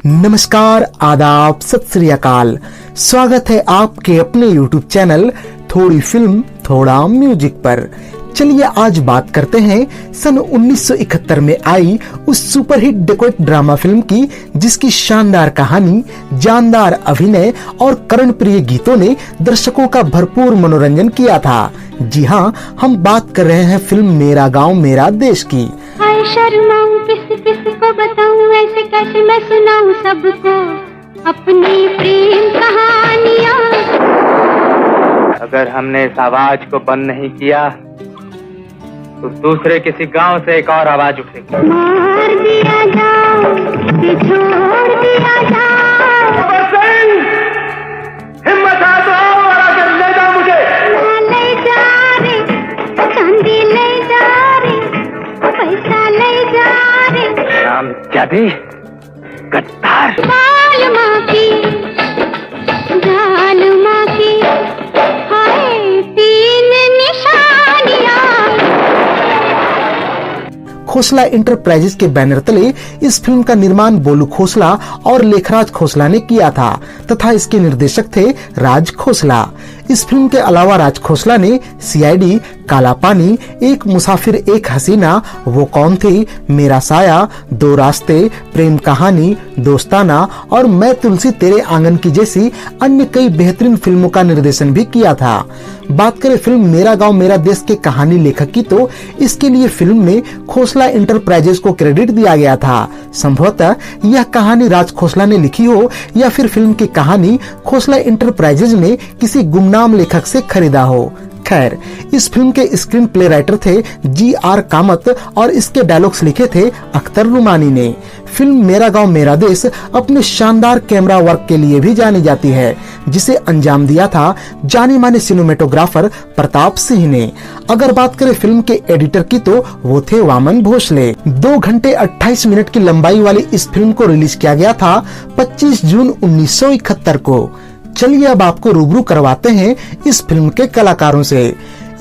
नमस्कार, आदाब, सत श्री अकाल। स्वागत है आपके अपने YouTube चैनल थोड़ी फिल्म थोड़ा म्यूजिक पर। चलिए आज बात करते हैं सन 1971 में आई उस सुपरहिट डेकोइट ड्रामा फिल्म की, जिसकी शानदार कहानी, जानदार अभिनय और कर्णप्रिय गीतों ने दर्शकों का भरपूर मनोरंजन किया था। जी हाँ, हम बात कर रहे हैं फिल्म मेरा गांव मेरा देश की। शर्माऊं किस को बताऊं, ऐसे कैसे मैं सुनाऊं सबको अपनी प्रेम कहानियां। अगर हमने इस आवाज को बंद नहीं किया तो दूसरे किसी गांव से एक और आवाज उठेगी। मार दिया जाओ, छोड़ दिया जाओ, हिम्मत आ तो और आकर ले जाओ मुझे। ले जा रे, चांदी ले जा रे, पैसा ले जा रे, नाम जादे गद्दार। बाल माँ की, जान माँ की, हाय तीन निशानियां। खोसला इंटरप्राइजेस के बैनर तले इस फिल्म का निर्माण बोलू खोसला और लेखराज खोसला ने किया था तथा इसके निर्देशक थे राज खोसला। इस फिल्म के अलावा राज खोसला ने सीआईडी, काला पानी, एक मुसाफिर एक हसीना, वो कौन थी, मेरा साया, दो रास्ते, प्रेम कहानी, दोस्ताना और मैं तुलसी तेरे आंगन की जैसी अन्य कई बेहतरीन फिल्मों का निर्देशन भी किया था। बात करें फिल्म मेरा गांव मेरा देश के कहानी लेखक की, तो इसके लिए फिल्म में खोसला इंटरप्राइजेस को क्रेडिट दिया गया था। संभवतः यह कहानी राज खोसला ने लिखी हो या फिर फिल्म की कहानी खोसला इंटरप्राइजेस ने किसी गुमनाम लेखक से खरीदा हो। खैर, इस फिल्म के स्क्रीन प्ले राइटर थे जी.आर. कामत और इसके डायलॉग्स लिखे थे अख्तर रुमानी ने। फिल्म मेरा गांव मेरा देश अपने शानदार कैमरा वर्क के लिए भी जानी जाती है, जिसे अंजाम दिया था जाने माने सिनेमेटोग्राफर प्रताप सिंह ने। अगर बात करें फिल्म के एडिटर की, तो वो थे वामन भोसले। 2 घंटे 28 मिनट की लंबाई वाली इस फिल्म को रिलीज किया गया था 25 जून 1971 को। चलिए अब आपको रूबरू करवाते हैं इस फिल्म के कलाकारों से।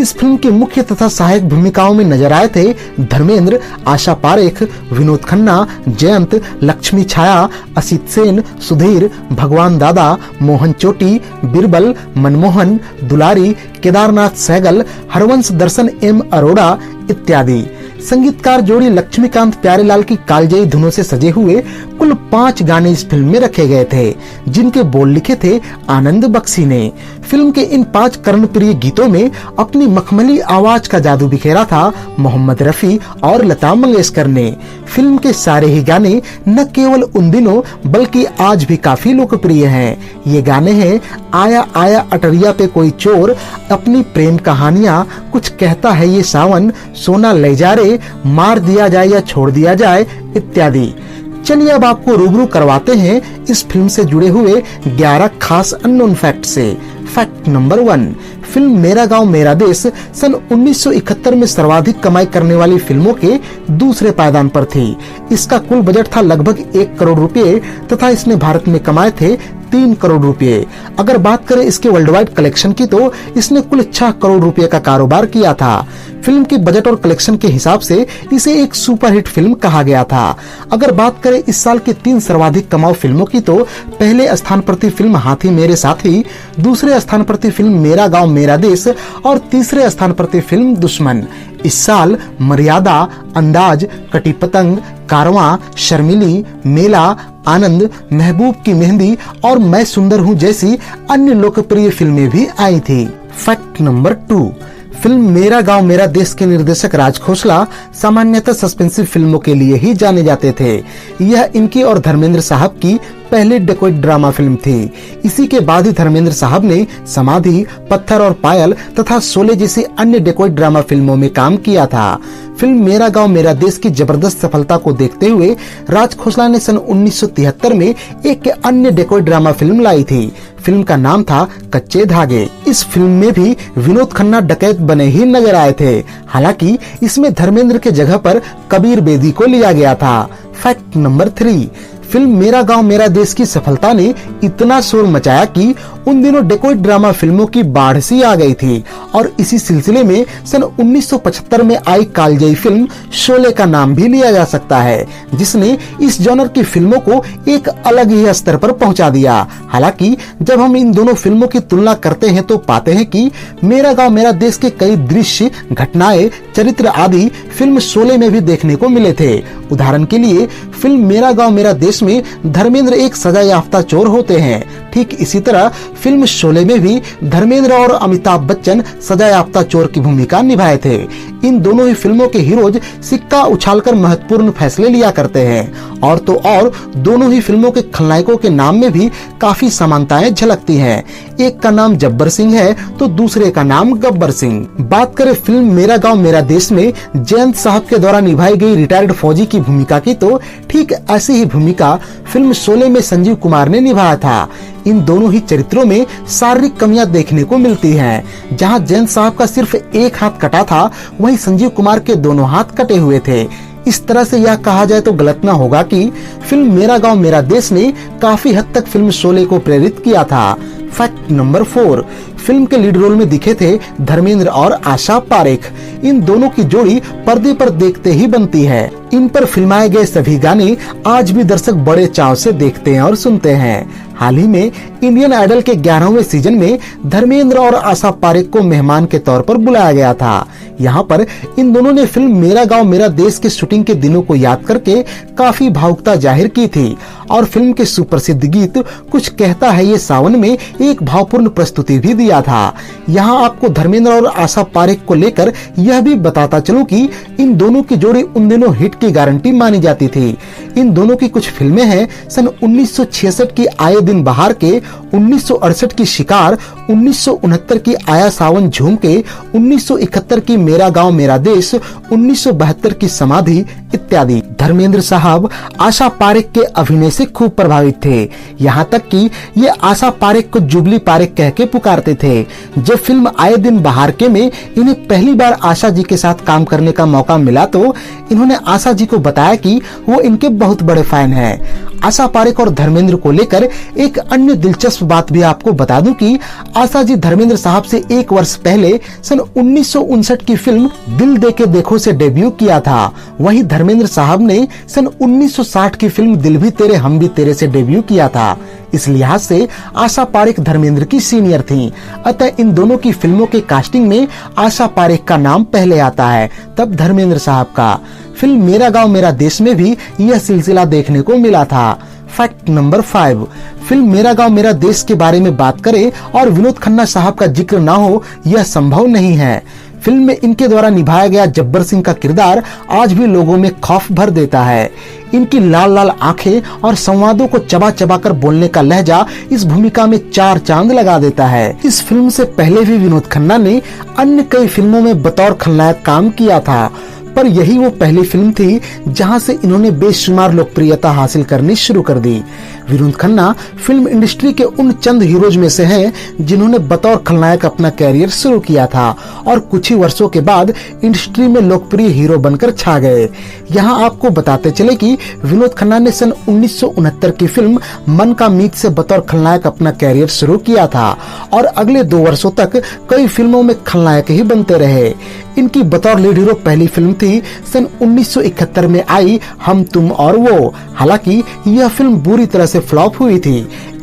इस फिल्म की मुख्य तथा सहायक भूमिकाओं में नजर आए थे धर्मेंद्र, आशा पारेख, विनोद खन्ना, जयंत, लक्ष्मी छाया, असित सेन, सुधीर, भगवान दादा, मोहन चोटी, बिरबल, मनमोहन, दुलारी, केदारनाथ सहगल, हरवंश दर्शन एम अरोड़ा इत्यादि। संगीतकार जोड़ी लक्ष्मीकांत प्यारेलाल की कालजयी धुनों से सजे हुए कुल 5 गाने इस फिल्म में रखे गए थे, जिनके बोल लिखे थे आनंद बख्शी ने। फिल्म के इन 5 कर्णप्रिय गीतों में अपनी मखमली आवाज का जादू बिखेरा था मोहम्मद रफी और लता मंगेशकर ने। फिल्म के सारे ही गाने न केवल उन दिनों बल्कि आज भी काफी लोकप्रिय हैं। ये गाने हैं आया आया अटरिया पे कोई चोर, अपनी प्रेम कहानियां, कुछ कहता है ये सावन, सोना ले जा रे, मार दिया जाए या छोड़ दिया जाए इत्यादि। चलिए अब आपको रूबरू करवाते हैं इस फिल्म से जुड़े हुए 11 खास अननोन फैक्ट से। फैक्ट नंबर 1, फिल्म मेरा गांव मेरा देश सन 1971 में सर्वाधिक कमाई करने वाली फिल्मों के दूसरे पायदान पर थी। इसका कुल बजट था लगभग 1 करोड़ रुपए तथा इसने भारत में कमाए थे 3 करोड़ रुपए। अगर बात करें इसके वर्ल्ड वाइड कलेक्शन की, तो इसने कुल 6 करोड़ रुपए का कारोबार किया था। फिल्म के बजट और कलेक्शन के हिसाब से इसे एक सुपरहिट फिल्म कहा गया था। अगर बात करें इस साल की 3 सर्वाधिक कमाऊ फिल्मों की, तो पहले स्थान पर थी फिल्म हाथी मेरे साथी, दूसरे स्थान पर थी फिल्म मेरा गांव मेरा देश और तीसरे स्थान पर थी फिल्म दुश्मन। इस साल मर्यादा, अंदाज, कटी पतंग, कारवां, शर्मिली, मेला, आनंद, महबूब की मेहंदी और मैं सुंदर हूँ जैसी अन्य लोकप्रिय फिल्में भी आई थी। फैक्ट नंबर 2, फिल्म मेरा गांव मेरा देश के निर्देशक राज खोसला सामान्यतः सस्पेंसिव फिल्मों के लिए ही जाने जाते थे। यह इनकी और धर्मेंद्र साहब की पहली डेकोइट ड्रामा फिल्म थी। इसी के बाद ही धर्मेंद्र साहब ने समाधि, पत्थर और पायल तथा शोले जैसी अन्य डेकोइट ड्रामा फिल्मों में काम किया था। फिल्म मेरा गांव मेरा देश की जबरदस्त सफलता को देखते हुए राज खोसला ने सन 1973 में एक अन्य डेकोइट ड्रामा फिल्म लाई थी। फिल्म का नाम था कच्चे धागे। इस फिल्म में भी विनोद खन्ना डकैत बने ही नजर आए थे। हालांकि इसमें धर्मेंद्र के जगह पर कबीर बेदी को लिया गया था। फैक्ट नंबर 3, फिल्म मेरा गांव मेरा देश की सफलता ने इतना शोर मचाया कि उन दिनों डेकोइट ड्रामा फिल्मों की बाढ़ सी आ गई थी और इसी सिलसिले में सन 1975 में आई कालजयी फिल्म शोले का नाम भी लिया जा सकता है, जिसने इस जॉनर की फिल्मों को एक अलग ही स्तर पर पहुंचा दिया। हालांकि जब हम इन दोनों फिल्मों की तुलना करते हैं तो पाते हैं कि मेरा गांव मेरा देश के कई दृश्य, घटनाएं, चरित्र आदि फिल्म शोले में भी देखने को मिले थे। उदाहरण के लिए फिल्म मेरा गांव मेरा देश में धर्मेंद्र एक सजा याफ्ता चोर होते हैं। ठीक इसी तरह फिल्म शोले में भी धर्मेंद्र और अमिताभ बच्चन सजा याफ्ता चोर की भूमिका निभाए थे। इन दोनों ही फिल्मों के हीरोज सिक्का उछालकर महत्वपूर्ण फैसले लिया करते हैं और तो और दोनों ही फिल्मों के खलनायकों के नाम में भी काफी समानताएं झलकती हैं। एक का नाम जब्बर सिंह है तो दूसरे का नाम गब्बर सिंह। बात करें फिल्म मेरा गांव मेरा देश में जयंत साहब के द्वारा निभाई गई रिटायर्ड फौजी की भूमिका की, तो ठीक ऐसी ही भूमिका फिल्म शोले में संजीव कुमार ने निभाया था। इन दोनों ही चरित्रों में शारीरिक कमियां देखने को मिलती हैं। जहां जयंत साहब का सिर्फ एक हाथ कटा था, वहीं संजीव कुमार के दोनों हाथ कटे हुए थे। इस तरह से यह कहा जाए तो गलत ना होगा कि फिल्म मेरा गांव मेरा देश ने काफी हद तक फिल्म शोले को प्रेरित किया था। फैक्ट नंबर 4, फिल्म के लीड रोल में दिखे थे धर्मेंद्र और आशा पारेख। इन दोनों की जोड़ी पर्दे पर देखते ही बनती है। इन पर फिल्माए गए सभी गाने आज भी दर्शक बड़े चाव से देखते हैं और सुनते हैं। हाल ही में इंडियन आइडल के 11वें सीजन में धर्मेंद्र और आशा पारेख को मेहमान के तौर पर बुलाया गया था। यहाँ पर इन दोनों ने फिल्म मेरा गांव मेरा देश के शूटिंग के दिनों को याद करके काफी भावुकता जाहिर की थी और फिल्म के सुप्रसिद्ध गीत कुछ कहता है ये सावन में एक भावपूर्ण प्रस्तुति भी दिया था। यहाँ आपको धर्मेंद्र और आशा पारेख को लेकर यह भी बताता चलूं कि इन दोनों की जोड़ी उन दिनों हिट की गारंटी मानी जाती थी। इन दोनों की कुछ फिल्में हैं सन 1966 की आए दिन बहार के, 1968 की शिकार, 1969 की आया सावन झूम के, 1971 की मेरा गांव मेरा देश, 1972 की समाधि इत्यादि। धर्मेंद्र साहब आशा पारेख के अभिनय से खूब प्रभावित थे, यहाँ तक कि ये आशा पारेख को जुबली पारेख कह के पुकारते थे। जब फिल्म आए दिन बहार के में इन्हें पहली बार आशा जी के साथ काम करने का मौका मिला तो इन्होंने आशा जी को बताया कि वो इनके बहुत बड़े फैन हैं। आशा पारेख और धर्मेंद्र को लेकर एक अन्य दिलचस्प बात भी आपको बता दूं कि आशा जी धर्मेंद्र साहब से 1 वर्ष पहले सन 1959 की फिल्म दिल दे के देखो से डेब्यू किया था। वहीं धर्मेंद्र साहब ने सन 1960 की फिल्म दिल भी तेरे हम भी तेरे से डेब्यू किया था। इस लिहाज से आशा पारेख धर्मेंद्र की सीनियर थीं। अतः इन दोनों की फिल्मों के कास्टिंग में आशा पारेख का नाम पहले आता है, तब धर्मेंद्र साहब का। फिल्म मेरा गांव मेरा देश में भी यह सिलसिला देखने को मिला था। फैक्ट नंबर 5, फिल्म मेरा गांव मेरा देश के बारे में बात करें और विनोद खन्ना साहब का जिक्र ना हो यह संभव नहीं है। फिल्म में इनके द्वारा निभाया गया जब्बर सिंह का किरदार आज भी लोगों में खौफ भर देता है। इनकी लाल लाल आंखें और संवादों को चबा चबा कर बोलने का लहजा इस भूमिका में 4 चांद लगा देता है। इस फिल्म से पहले भी विनोद खन्ना ने अन्य कई फिल्मों में बतौर खलनायक काम किया था, पर यही वो पहली फिल्म थी जहां से इन्होंने बेशुमार लोकप्रियता हासिल करनी शुरू कर दी। विनोद खन्ना फिल्म इंडस्ट्री के उन चंद हीरोज में से हैं जिन्होंने बतौर खलनायक अपना कैरियर शुरू किया था और कुछ ही वर्षों के बाद इंडस्ट्री में लोकप्रिय हीरो बनकर छा गए। यहाँ आपको बताते चले कि विनोद खन्ना ने सन 1969 की फिल्म मन का मीत से बतौर खलनायक अपना कैरियर शुरू किया था और अगले 2 वर्षों तक कई फिल्मों में खलनायक ही बनते रहे। इनकी बतौर लीड हीरो पहली फिल्म थी सन 1971 में आई हम तुम और वो। हालांकि यह फिल्म बुरी तरह से फ्लॉप हुई थी।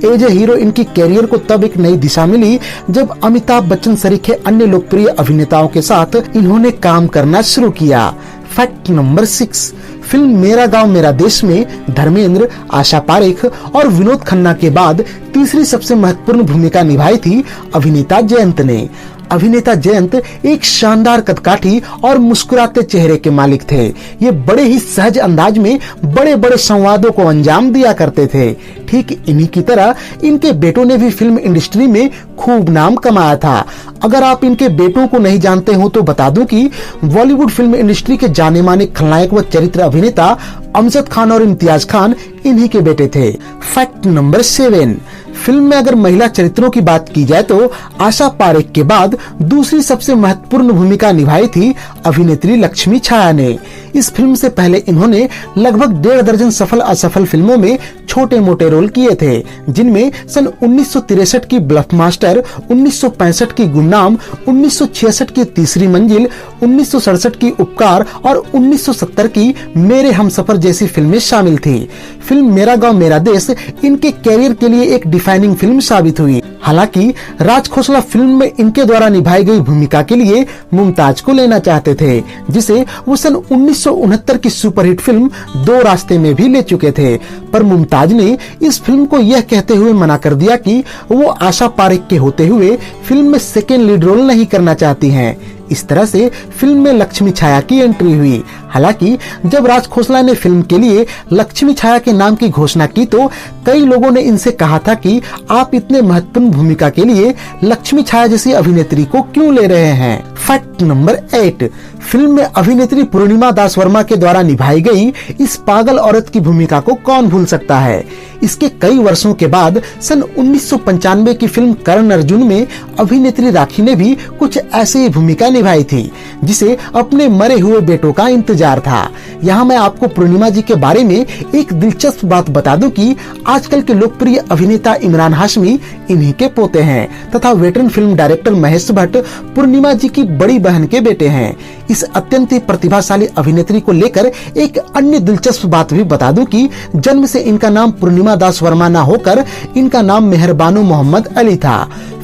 एज ए हीरो इनकी कैरियर को तब एक नई दिशा मिली जब अमिताभ बच्चन सरीखे अन्य लोकप्रिय अभिनेताओं के साथ इन्होंने काम करना शुरू किया। फैक्ट नंबर 6, फिल्म मेरा गांव मेरा देश में धर्मेंद्र, आशा पारेख और विनोद खन्ना के बाद तीसरी सबसे महत्वपूर्ण भूमिका निभाई थी अभिनेता जयंत ने। अभिनेता जयंत एक शानदार कदकाठी और मुस्कुराते चेहरे के मालिक थे। ये बड़े ही सहज अंदाज में बड़े बड़े संवादों को अंजाम दिया करते थे। ठीक इन्हीं की तरह इनके बेटों ने भी फिल्म इंडस्ट्री में खूब नाम कमाया था। अगर आप इनके बेटों को नहीं जानते हो तो बता दूं कि बॉलीवुड फिल्म इंडस्ट्री के जाने माने खलनायक व चरित्र अभिनेता अमजद खान और इम्तियाज खान इन्हीं के बेटे थे। फैक्ट नंबर 7, फिल्म में अगर महिला चरित्रों की बात की जाए तो आशा पारेख के बाद दूसरी सबसे महत्वपूर्ण भूमिका निभाई थी अभिनेत्री लक्ष्मी छाया ने। इस फिल्म से पहले इन्होंने लगभग 1.5 दर्जन सफल असफल फिल्मों में छोटे मोटे रोल किए थे, जिनमें सन 1963 की ब्लफ मास्टर, 1965 की गुमनाम, 1966 की तीसरी मंजिल, 1967 की उपकार और 1970 की मेरे हमसफर जैसी फिल्में शामिल थी। फिल्म मेरा गांव मेरा देश इनके कैरियर के लिए एक डिफाइनिंग फिल्म साबित हुई। हालांकि राज खोसला फिल्म में इनके द्वारा निभाई गई भूमिका के लिए मुमताज को लेना चाहते थे, जिसे वो सन 1969 की सुपरहिट फिल्म दो रास्ते में भी ले चुके थे, पर मुमताज ने इस फिल्म को यह कहते हुए मना कर दिया कि वो आशा पारेख के होते हुए फिल्म में सेकेंड लीड रोल नहीं करना चाहती हैं। इस तरह से फिल्म में लक्ष्मी छाया की एंट्री हुई। हालांकि जब राज खोसला ने फिल्म के लिए लक्ष्मी छाया के नाम की घोषणा की तो कई लोगों ने इनसे कहा था कि आप इतने महत्वपूर्ण भूमिका के लिए लक्ष्मी छाया जैसी अभिनेत्री को क्यों ले रहे हैं। फैक्ट नंबर 8, फिल्म में अभिनेत्री पूर्णिमा दास वर्मा के द्वारा निभाई गई इस पागल औरत की भूमिका को कौन भूल सकता है। इसके कई वर्षों के बाद सन 1995 की फिल्म करण अर्जुन में अभिनेत्री राखी ने भी कुछ ऐसी ही भूमिका निभाई थी, जिसे अपने मरे हुए बेटों का इंतजार था। यहाँ मैं आपको पूर्णिमा जी के बारे में एक दिलचस्प बात बता दूं कि आजकल के लोकप्रिय अभिनेता इमरान हाशमी इन्हीं के पोते हैं तथा veteran film director Mahesh Bhatt Purnima ji की बड़ी बहन के बेटे हैं। इस अत्यंत ही प्रतिभाशाली अभिनेत्री को लेकर एक अन्य दिलचस्प बात भी बता दूं कि जन्म से इनका नाम पूर्णिमा दास वर्मा न होकर इनका नाम मेहरबानू मोहम्मद अली था।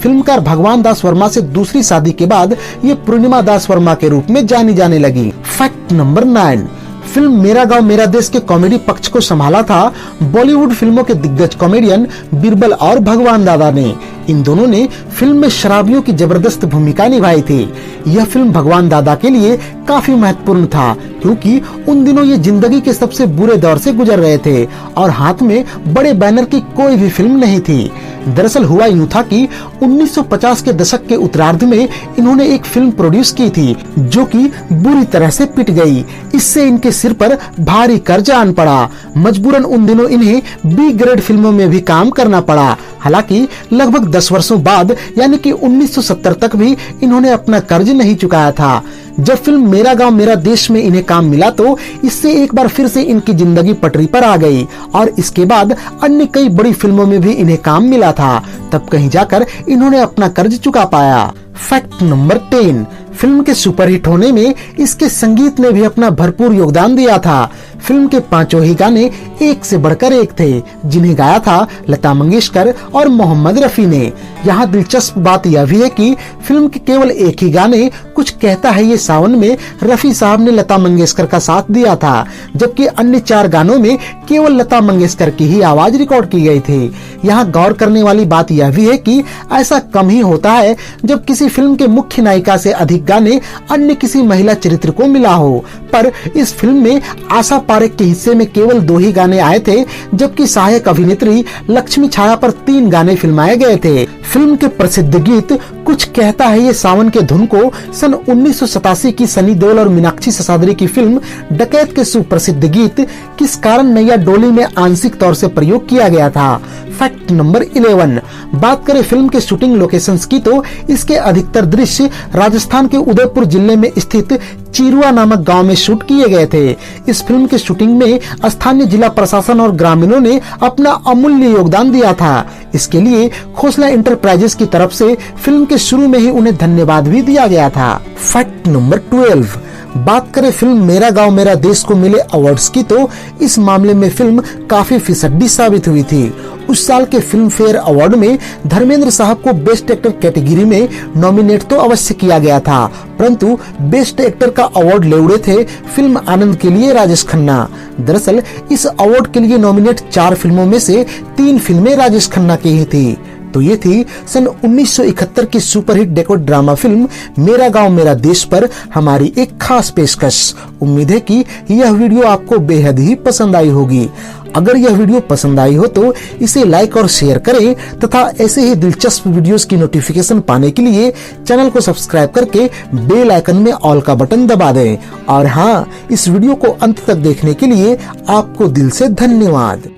फिल्मकार भगवान दास वर्मा से दूसरी शादी के बाद ये पूर्णिमा दास वर्मा के रूप में जानी जाने लगी। फैक्ट नंबर 9, फिल्म मेरा गांव मेरा देश के कॉमेडी पक्ष को संभाला था बॉलीवुड फिल्मों के दिग्गज कॉमेडियन बिरबल और भगवान दादा ने। इन दोनों ने फिल्म में शराबियों की जबरदस्त भूमिका निभाई थी। यह फिल्म भगवान दादा के लिए काफी महत्वपूर्ण था, क्योंकि उन दिनों ये जिंदगी के सबसे बुरे दौर से गुजर रहे थे और हाथ में बड़े बैनर की कोई भी फिल्म नहीं थी। दरअसल हुआ यूं था कि 1950 के दशक के उत्तरार्ध में इन्होंने एक फिल्म प्रोड्यूस की थी, जो कि बुरी तरह से पिट गई। इससे इनके सिर पर भारी कर्जा आन पड़ा। मजबूरन उन दिनों इन्हें बी ग्रेड फिल्मों में भी काम करना पड़ा। हालांकि लगभग 10 वर्षों बाद यानी कि 1970 तक भी इन्होंने अपना कर्ज नहीं चुकाया था। जब फिल्म मेरा गांव मेरा देश में इन्हें काम मिला तो इससे एक बार फिर से इनकी जिंदगी पटरी पर आ गई और इसके बाद अन्य कई बड़ी फिल्मों में भी इन्हें काम मिला था। तब कहीं जाकर इन्होंने अपना कर्ज चुका पाया। फैक्ट नंबर 10, फिल्म के सुपरहिट होने में इसके संगीत ने भी अपना भरपूर योगदान दिया था। फिल्म के 5 ही गाने एक से बढ़कर एक थे, जिन्हें गाया था लता मंगेशकर और मोहम्मद रफी ने। यहाँ दिलचस्प बात यह भी है कि फिल्म के केवल एक ही गाने कुछ कहता है ये सावन में रफी साहब ने लता मंगेशकर का साथ दिया था, जबकि अन्य 4 गानों में केवल लता मंगेशकर की ही आवाज रिकॉर्ड की गई थी। यहाँ गौर करने वाली बात यह भी है कि ऐसा कम ही होता है जब किसी फिल्म के मुख्य नायिका से अधिक गाने अन्य किसी महिला चरित्र को मिला हो, पर इस फिल्म में आशा पारेख के हिस्से में केवल 2 ही गाने आए थे, जबकि सहायक अभिनेत्री लक्ष्मी छाया पर 3 गाने फिल्माए गए थे। फिल्म के प्रसिद्ध गीत कुछ कहता है ये सावन के धुन को सन 1987 की सनी देओल और मीनाक्षी ससादरी की फिल्म डकैत के सुप्रसिद्ध गीत किस कारण नैया डोली में आंशिक तौर से प्रयोग किया गया था। फैक्ट नंबर 11, बात करें फिल्म के शूटिंग लोकेशंस की तो इसके अधिकतर दृश्य राजस्थान के उदयपुर जिले में स्थित चिरुआ नामक गांव में शूट किए गए थे। इस फिल्म के शूटिंग में स्थानीय जिला प्रशासन और ग्रामीणों ने अपना अमूल्य योगदान दिया था। इसके लिए खोसला इंटरप्राइजेस की तरफ से फिल्म के शुरू में ही उन्हें धन्यवाद भी दिया गया था। फैक्ट नंबर 12, बात करें फिल्म मेरा गांव मेरा देश को मिले अवार्ड्स की तो इस मामले में फिल्म काफी फिसड्डी साबित हुई थी। उस साल के फिल्म फेयर अवार्ड में धर्मेंद्र साहब को बेस्ट एक्टर कैटेगरी में नॉमिनेट तो अवश्य किया गया था, परंतु बेस्ट एक्टर का अवार्ड ले उड़े थे फिल्म आनंद के लिए राजेश खन्ना। दरअसल इस अवार्ड के लिए नॉमिनेट 4 फिल्मों में से 3 फिल्में राजेश खन्ना की ही थी। तो ये थी सन 1971 की सुपरहिट डेको ड्रामा फिल्म मेरा गांव मेरा देश पर हमारी एक खास पेशकश। उम्मीद है कि यह वीडियो आपको बेहद ही पसंद आई होगी। अगर यह वीडियो पसंद आई हो तो इसे लाइक और शेयर करें तथा ऐसे ही दिलचस्प वीडियोस की नोटिफिकेशन पाने के लिए चैनल को सब्सक्राइब करके बेल आइकन में ऑल का बटन दबा दें। और हाँ, इस वीडियो को अंत तक देखने के लिए आपको दिल से धन्यवाद।